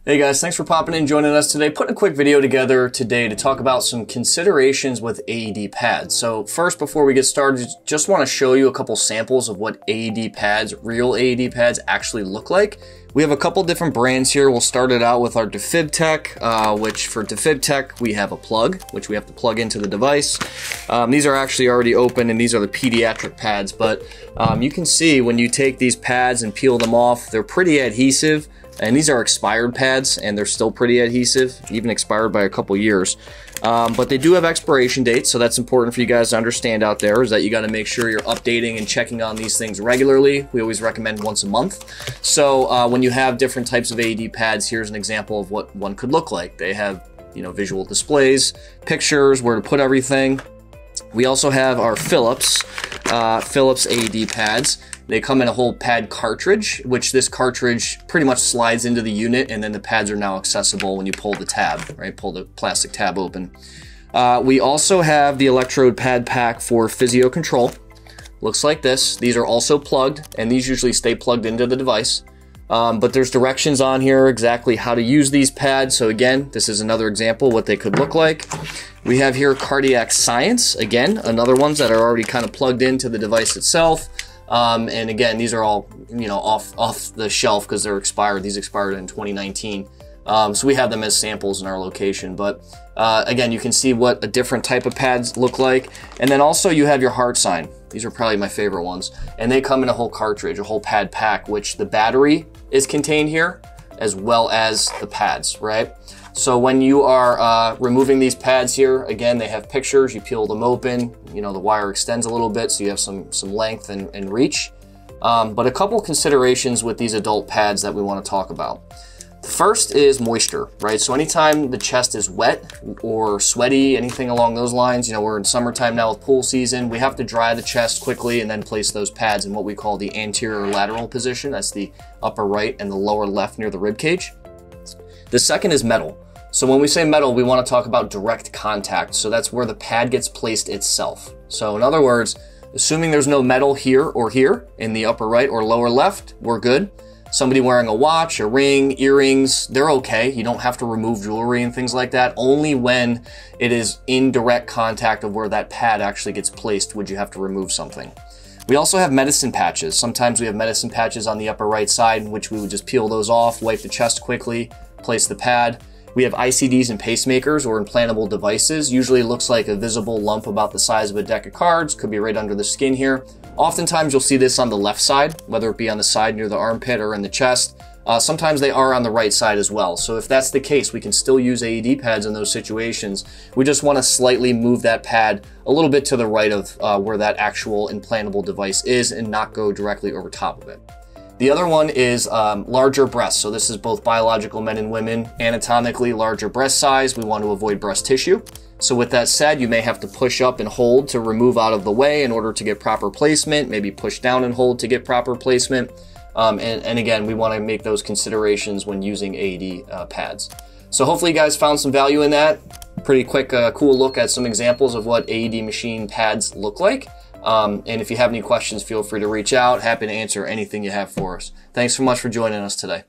Hey guys, thanks for popping in and joining us today. Putting a quick video together today to talk about some considerations with AED pads. So first, before we get started, just want to show you a couple samples of what AED pads, real AED pads, actually look like. We have a couple different brands here. We'll start it out with our Defib Tech, which for Defib Tech, we have a plug, which we have to plug into the device. These are actually already open, and these are the pediatric pads, but you can see when you take these pads and peel them off, they're pretty adhesive. And these are expired pads, and they're still pretty adhesive, even expired by a couple years. But they do have expiration dates, so that's important for you guys to understand out there, is that you got to make sure you're updating and checking on these things regularly. We always recommend once a month. So when you have different types of AED pads, here's an example of what one could look like. They have, visual displays, pictures, where to put everything. We also have our Philips AED pads. They come in a whole pad cartridge, which this cartridge pretty much slides into the unit, and then the pads are now accessible when you pull the tab, right? Pull the plastic tab open. We also have the electrode pad pack for physio control. Looks like this. These are also plugged, and these usually stay plugged into the device. But there's directions on here exactly how to use these pads. So again, this is another example what they could look like. We have here Cardiac Science, again, another ones that are already kind of plugged into the device itself. And again, these are all, off the shelf because they're expired. These expired in 2019. So we have them as samples in our location. But again, you can see what a different type of pads look like. And then also you have your heart sign. These are probably my favorite ones. And they come in a whole cartridge, a whole pad pack, which the battery is contained here, as well as the pads, right? So when you are removing these pads here, again, they have pictures. You peel them open. The wire extends a little bit, so you have some length and reach. But a couple considerations with these adult pads that we want to talk about. The first is moisture, right? So anytime the chest is wet or sweaty, anything along those lines, we're in summertime now with pool season, we have to dry the chest quickly and then place those pads in what we call the anterior lateral position. That's the upper right and the lower left near the rib cage. The second is metal. So when we say metal, we want to talk about direct contact. So that's where the pad gets placed itself. So in other words, assuming there's no metal here or here in the upper right or lower left, we're good. Somebody wearing a watch, a ring, earrings, they're okay. You don't have to remove jewelry and things like that. Only when it is in direct contact of where that pad actually gets placed would you have to remove something. We also have medicine patches. Sometimes we have medicine patches on the upper right side, which we would just peel those off, wipe the chest quickly, place the pad. We have ICDs and pacemakers or implantable devices. Usually it looks like a visible lump about the size of a deck of cards. Could be right under the skin here. Oftentimes you'll see this on the left side, whether it be on the side near the armpit or in the chest. Sometimes they are on the right side as well. So if that's the case, we can still use AED pads in those situations. We just want to slightly move that pad a little bit to the right of where that actual implantable device is and not go directly over top of it. The other one is larger breasts. So this is both biological men and women, anatomically larger breast size. We want to avoid breast tissue. So with that said, you may have to push up and hold to remove out of the way in order to get proper placement, maybe push down and hold to get proper placement. And again, we want to make those considerations when using AED pads. So hopefully you guys found some value in that. Pretty quick, cool look at some examples of what AED machine pads look like. And if you have any questions, feel free to reach out. Happy to answer anything you have for us. Thanks so much for joining us today.